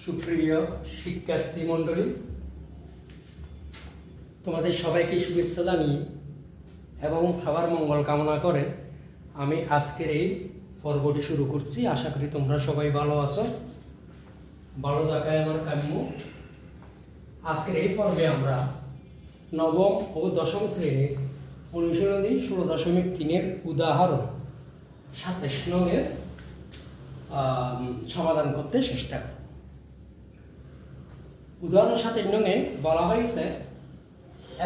সুপ্রিয় শিক্ষার্থী মণ্ডলী, তোমাদের সবাইকে শুভেচ্ছা জানিয়ে এবং সবার মঙ্গল কামনা করে আমি আজকের এই পর্বটি শুরু করছি। আশা করি তোমরা সবাই ভালো আছো, ভালো থাকায় আমার কাম্য। আজকের এই পর্বে আমরা নবম ও দশম শ্রেণীর অনুশীলনী 16.3-এর উদাহরণ 27 নংয়ের সমাধান করতে চেষ্টা করব। উদাহরণ 27 নংয়ে বলা হয়েছে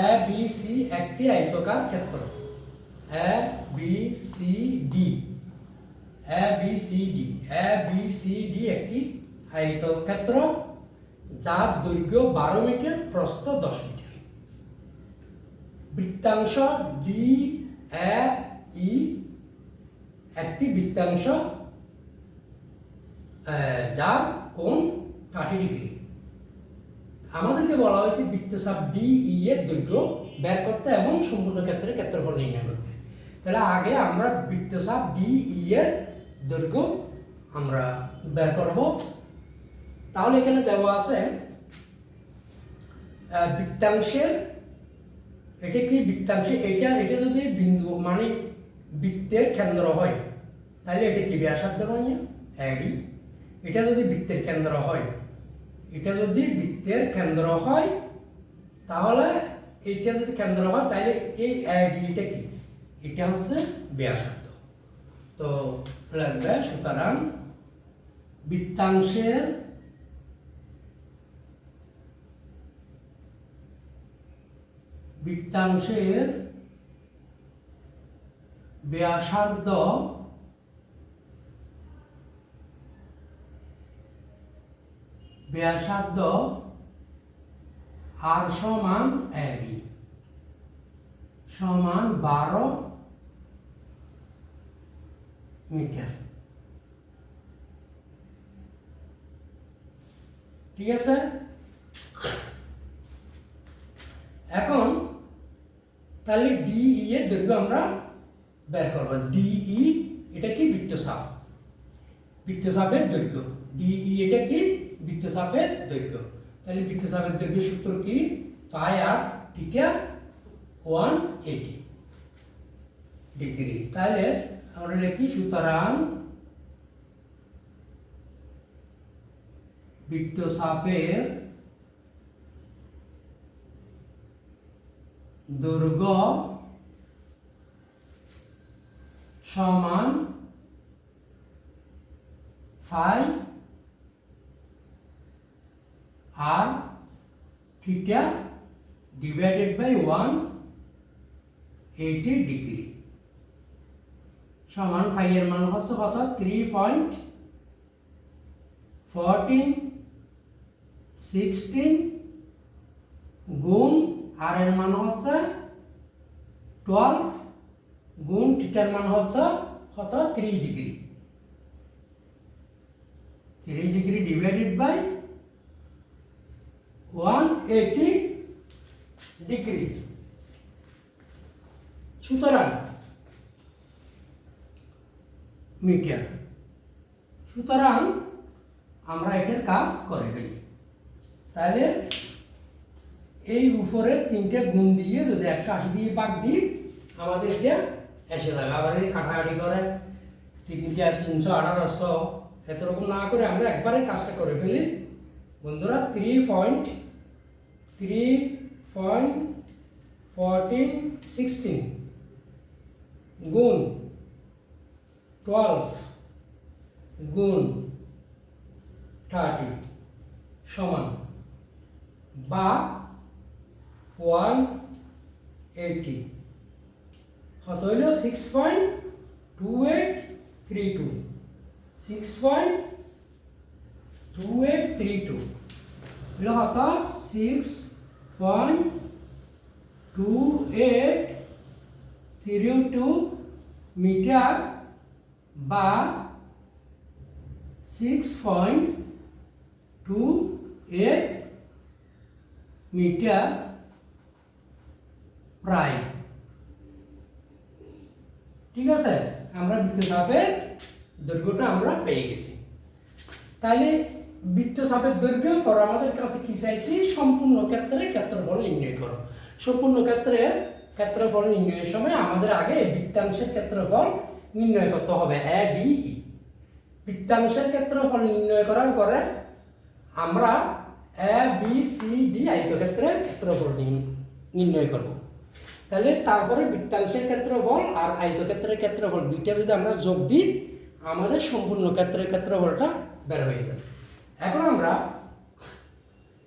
এ বি সি একটি আয়তকার ক্ষেত্র। এ বি সি ডি একটি আয়তক্ষেত্র যার দৈর্ঘ্য 12 মিটার, প্রস্থ 10 মিটার। বৃত্তাংশ ডি এ ই একটি বৃত্তাংশ যার কোণ 30 ডিগ্রি। আমাদেরকে বলা হয়েছে বৃত্তচাপ ডিই এর দৈর্ঘ্য বের করতে এবং সম্পূর্ণ ক্ষেত্রের ক্ষেত্রফল নির্ণয় করতে। তাহলে আগে আমরা বৃত্তচাপ ডিই এর দৈর্ঘ্য আমরা বের করব। তাহলে এখানে দেওয়া আছে বৃত্তাংশের, এটা কি বৃত্তাংশে, এটা যদি বিন্দু মানে বৃত্তের কেন্দ্র হয় তাহলে এটা কি ব্যাসার্ধ নয় এডি। এটা যদি বৃত্তের কেন্দ্র হয়, তাহলে এইটা যদি কেন্দ্র হয় তাহলে এই এডিটা কি, এটা হচ্ছে ব্যাসার্ধ। তো লাগবে, সুতরাং বৃত্তাংশের ব্যাসার্ধ আর সমান এডি সমান 12 মিটার। ঠিক আছে, এখন তাহলে ডিই এর দৈর্ঘ্য আমরা বের করব। ডিই এটা কি বৃত্তচাপের দৈর্ঘ্য। ডিই এটা কি বৃত্তচাপের দৈর্ঘ্য। তাহলে বৃত্তচাপের দৈর্ঘ্য সূত্র কি, পাই আর থিটা 180 ডিগ্রি। তাহলে আমরা লিখি, সুতরাং বৃত্তচাপের দৈর্ঘ্য সমান pi r theta divided by 180 degree সমান ফাই এর মান হচ্ছে কত, 3.1416 গুণ আর এর মান হচ্ছে 12 গুণ থিটার মান হচ্ছে কত, 3 degree. 3 degree divided by 180 degree. সুতরাং মিটার। সুতরাং আমরা এটার কাজ করে ফেলি। তাহলে এই উপরে 3টে গুণ দিয়ে যদি 180 দিয়ে ভাগ দিই আমাদের এটা এসে যাবে। আবার এই কাটাকাটি করে 3টা 300 1800 এতরকম না করে আমরা একবারে কাজটা করে ফেলি বন্ধুরা। 3.1416 গুণ 12 গুণ 30 সমান বা 180 কত হইল, 6.2832 6.2832 হলো কত, 6.2832 মিটার বা 6.28 মিটার প্রায়। ঠিক আছে, আমরা বৃত্তচাপের দৈর্ঘ্যটা আমরা পেয়ে গেছি। তাহলে বৃত্তচাপের দৈর্ঘ্য পর আমাদের কাছে কি চাইছি, সম্পূর্ণ ক্ষেত্রের ক্ষেত্রফল নির্ণয় করো। সম্পূর্ণ ক্ষেত্রের ক্ষেত্রফল নির্ণয়ের সময় আমাদের আগে বৃত্তাংশের ক্ষেত্রফল নির্ণয় করতে হবে ADE। বৃত্তাংশের ক্ষেত্রফল নির্ণয় করার পরে আমরা ABCD আয়তক্ষেত্রের ক্ষেত্রফল নির্ণয় করব। তাহলে তারপরে বৃত্তাংশের ক্ষেত্রফল আর আয়তক্ষেত্রের ক্ষেত্রফল দুইটা যদি আমরা যোগ দিই আমাদের সম্পূর্ণ ক্ষেত্রের ক্ষেত্রফলটা বের হয়ে যাবে। এখন আমরা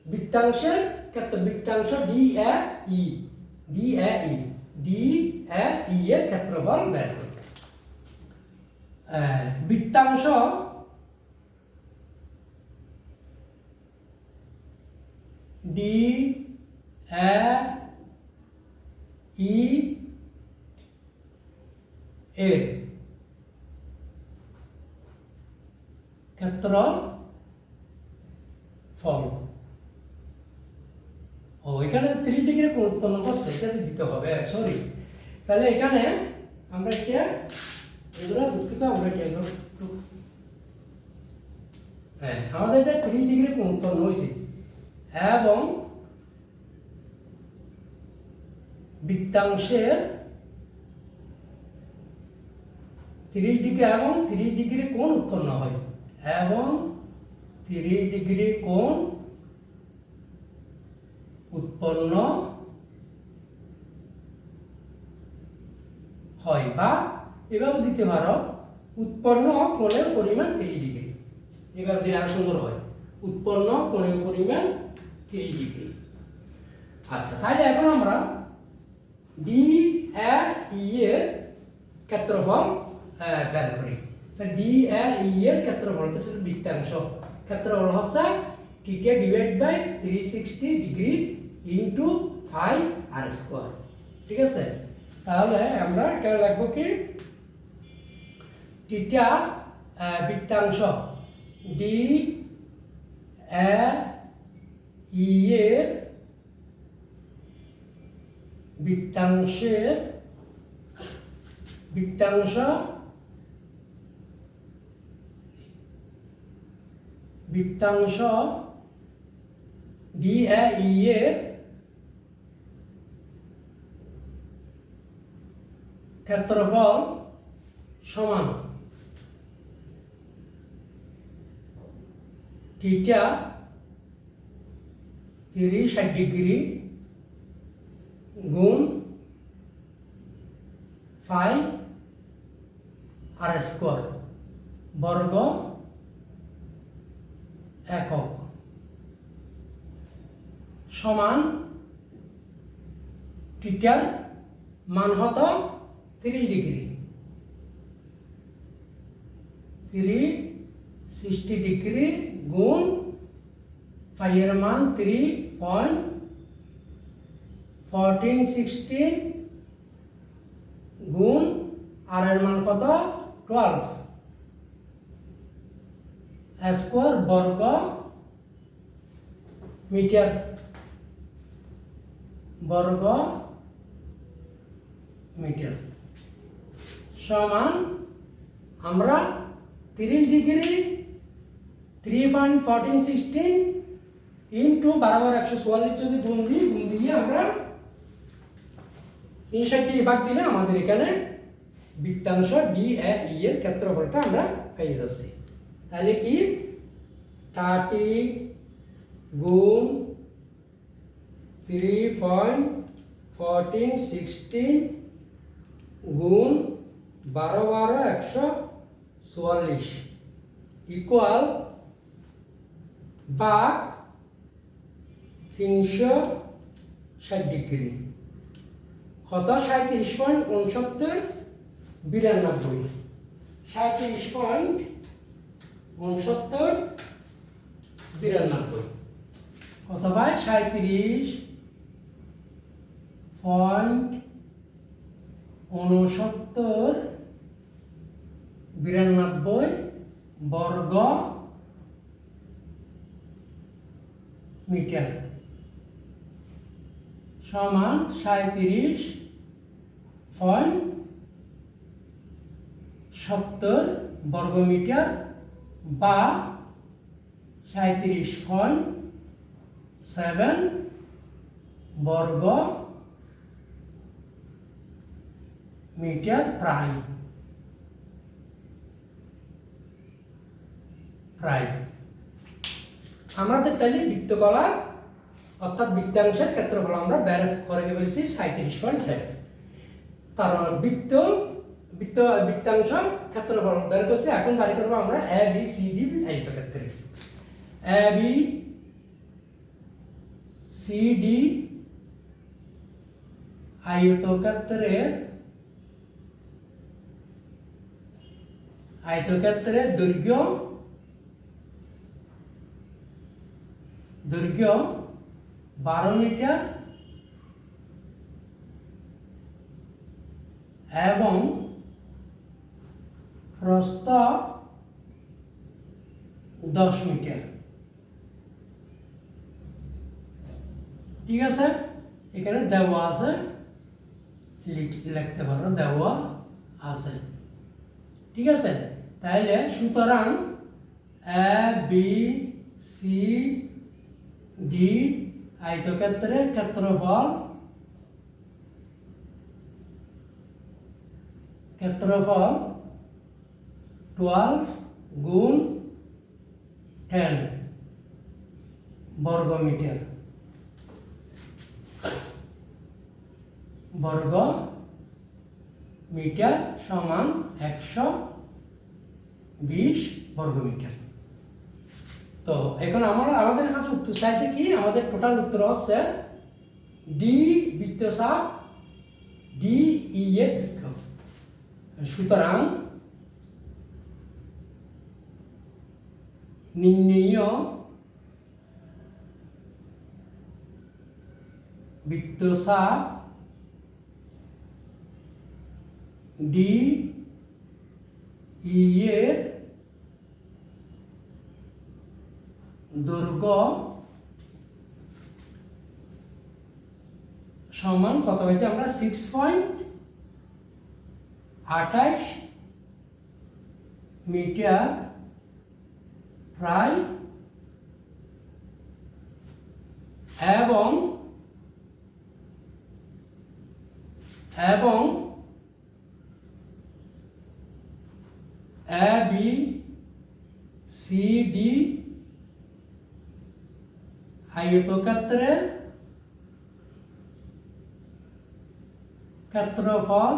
বৃত্তাংশের ক্ষেত্রে বৃত্তাংশ DAE এর ক্ষেত্রফল বের করি। বৃত্তাংশ DAE এর ক্ষেত্রফল এখানে 3 ডিগ্রি কোণ উৎপন্ন করছে, এটাতে দিতে হবে, সরি। তাহলে এখানে আমরা এটা দুঃখিত, আমরা এটা আমাদের এটা 3 ডিগ্রি কোণ উৎপন্ন হয়েছে এবং বৃত্তাংশের 30 ডিগ্রি এবং 3 ডিগ্রি কোণ উৎপন্ন হয় এবং 3 ডিগ্রি কোণ উৎপন্ন হয়, বা এভাবে দিতে পারো উৎপন্ন কোণের পরিমাণ 3 ডিগ্রি। এভাবে দিলে আরো সুন্দর হয়, উৎপন্ন কোণের পরিমাণ 3 ডিগ্রি। আচ্ছা, তাহলে এখন আমরা DAE এর ক্ষেত্রফল বের করি। DAE এর ক্ষেত্রফল বৃত্তাংশ ক্ষেত্রফল হচ্ছে θ divide by 360 degree into 5r²। ঠিক আছে, তাহলে আমরা এখানে লিখবো কি θ বৃত্তাংশ DAE এর বৃত্তাংশ DAE এর ক্ষেত্রফল সমান θ 30 ডিগ্রি গুণ 5r² বর্গ একক সমান θ মান হত 30 ডিগ্রি, 360 ডিগ্রি গুণ 5 এর মান 3.1416 গুণ আর এর মান কত 12 স্কয়ার বর্গ মিটার সমান আমরা 30 ডিগ্রি 3.1416 ইন্টু বরাবর 144 যদি গুণ দিয়ে আমরা 63 ভাগ দিলে আমাদের এখানে বৃত্তাংশ DAE এর ক্ষেত্রফলটা আমরা পেয়ে যাচ্ছি। তাহলে কি 30 গুণ 3.1416 গুণ 144 ইকুয়াল ভাগ 360 ডিগ্রি কত 37.69 92 37.69 কত ভাই 37.69 বর্গ মিটার সমান 37.70 বর্গ মিটার বা 37.7 বর্গ মিটার প্রায় আমাদের তাহলে বৃত্তকলা অর্থাৎ বৃত্তাংশের ক্ষেত্রফল আমরা বের করে ফেলেছি 37.7। তার বৃত্তাংশ ক্ষেত্রফল বের করছি। এখন বাড়ি করবো আমরা A B C D আয়তক্ষেত্রে। A B C D আয়তক্ষেত্রের দৈর্ঘ্য 12 মিটার এবং প্রস্থ 10 মিটার। ঠিক আছে, এখানে দেওয়া আছে, লিখতে পারো দেওয়া আছে। ঠিক আছে, তাহলে সুতরাং এ বি সি ডি আয়তক্ষেত্রের ক্ষেত্রফল 12 গুণ 10 বর্গ মিটার সমান 120 বর্গ মিটার। তো এখন আমাদের কাছে উত্তর চাইছে কি, আমাদের টোটাল উত্তর হচ্ছে ডি বৃত্তচাপ ডি ই এর দৈর্ঘ্য। সুতরাং নির্ণেয় বৃত্তচাপ ডি ই এর দৈর্ঘ্য সমান কত হয়েছে, আমরা 6.28 মিটার প্রায় এবং এ বি সি ডি আয়তক্ষেত্রের ক্ষেত্রফল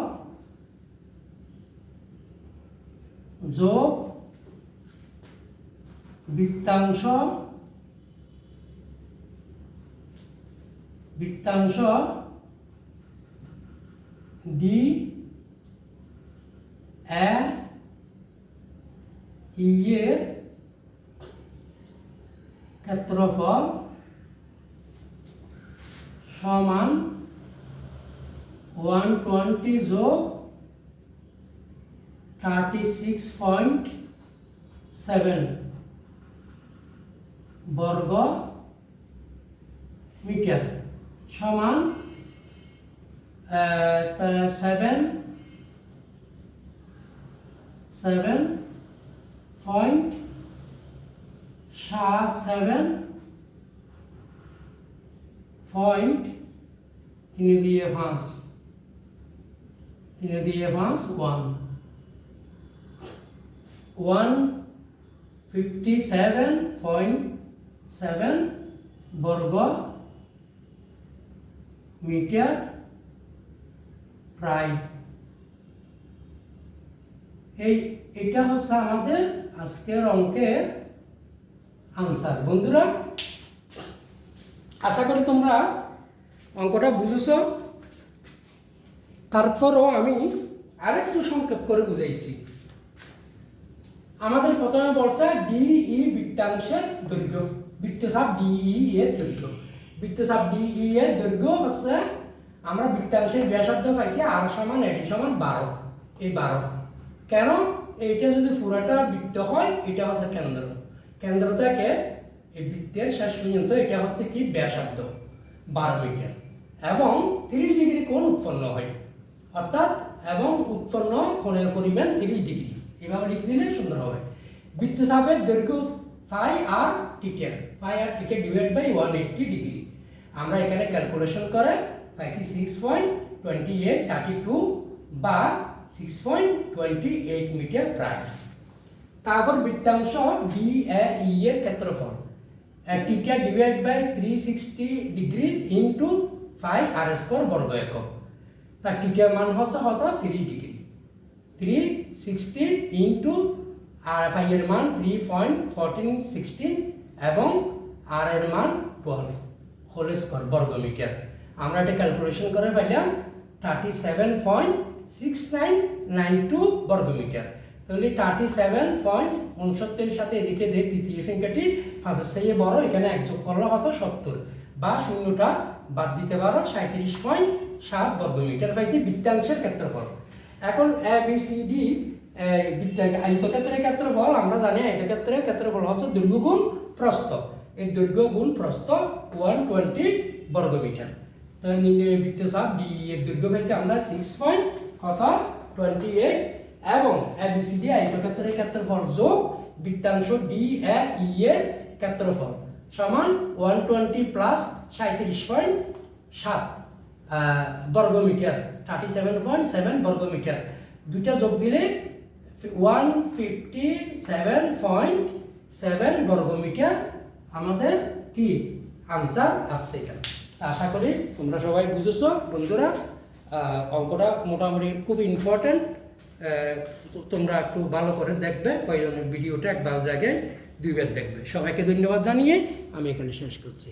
যোগ বৃত্তাংশ ডি এ ই এর ক্ষেত্রফল সমান 120 যোগ 36.7 বর্গ মিটার সমান 157.7 বর্গ মিটার প্রায়। এটা হচ্ছে আমাদের আজকের অঙ্কের আনসার। বন্ধুরা, আশা করি তোমরা অঙ্কটা বুঝেছ। তারপরও আমি আরেকটু সংক্ষেপ করে বুঝাইছি। আমাদের প্রথমে বলছে ডিই বৃত্তাংশের দৈর্ঘ্য, বৃত্তচাপ ডিই এর দৈর্ঘ্য। বৃত্তচাপ ডিই এর দৈর্ঘ্য হচ্ছে, আমরা বৃত্তাংশের ব্যাসার্ধ পাইছি আর সমান এডি সমান 12। এই 12 কেন, এইটা যদি পুরাটা বৃত্ত হয়, এটা হচ্ছে কেন্দ্র থেকে এই বৃত্তের শেষ পর্যন্ত এটা হচ্ছে কি ব্যাসার্ধ 12 মিটার এবং 30 ডিগ্রি কোণ উৎপন্ন হয়, অর্থাৎ এবং উৎপন্ন কোণের পরিমাণ 30 ডিগ্রি। এভাবে লিখে দিলে সুন্দর হবে। বৃত্তচাপের দৈর্ঘ্য ফাই আর টিকে ডিভাইড বাই 180 ডিগ্রি। আমরা এখানে ক্যালকুলেশন করে পাইছি 6.2832 বা 6.28 মিটার প্রায়। তারপর বৃত্তাংশ DAE এর ক্ষেত্রফল টিকে divide by 360 degree into pi r square বর্গ একক। তার টিকের মান হচ্ছে কত 3 ডিগ্রি, 360 ইন্টু আর ফাই এর মান 3.1416 এবং আর এর মান 12 হোল স্কোয়ার বর্গ মিটার। আমরা এটা ক্যালকুলেশন করে পাইলাম 37.6992 বর্গ মিটার। তাহলে 37.69 সাথে এদিকে যে তৃতীয় সংখ্যাটি 5-এর চেয়ে বড়, এখানে এক যোগ করলে হতো 70 বা শূন্যটা বাদ দিতে পারো 37.7 বর্গ মিটার পাইছি বৃত্তাংশের ক্ষেত্রফল। এখন ABCD আয়তক্ষেত্রের ক্ষেত্রফল আমরা জানি আয়তক্ষেত্রের ক্ষেত্রফল হচ্ছে দৈর্ঘ্য গুণ প্রস্থ। এই দৈর্ঘ্য গুণ প্রস্থ 120 বর্গ মিটার। তো নির্ণয় বৃত্তচাপ ডি এর দৈর্ঘ্য পাইছি আমরা 6.28 এবং ABCD আয়তক্ষেত্রের ক্ষেত্রফল যোগ বৃত্তাংশ DAE এর ক্ষেত্রফল সমান 120 প্লাস 37.7 বর্গ মিটার, 37.7 বর্গ মিটার। দুইটা যোগ দিলে 157.7 বর্গ মিটার আমাদের কি আনসার আসছে এখানে। আশা করি তোমরা সবাই বুঝেছো বন্ধুরা। অঙ্কটা মোটামুটি খুব ইম্পর্ট্যান্ট, তোমরা একটু ভালো করে দেখবে। প্রয়োজনে ভিডিওটা একবার জায়গায় দুইবার দেখবে। সবাইকে ধন্যবাদ জানিয়ে আমি এখানে শেষ করছি।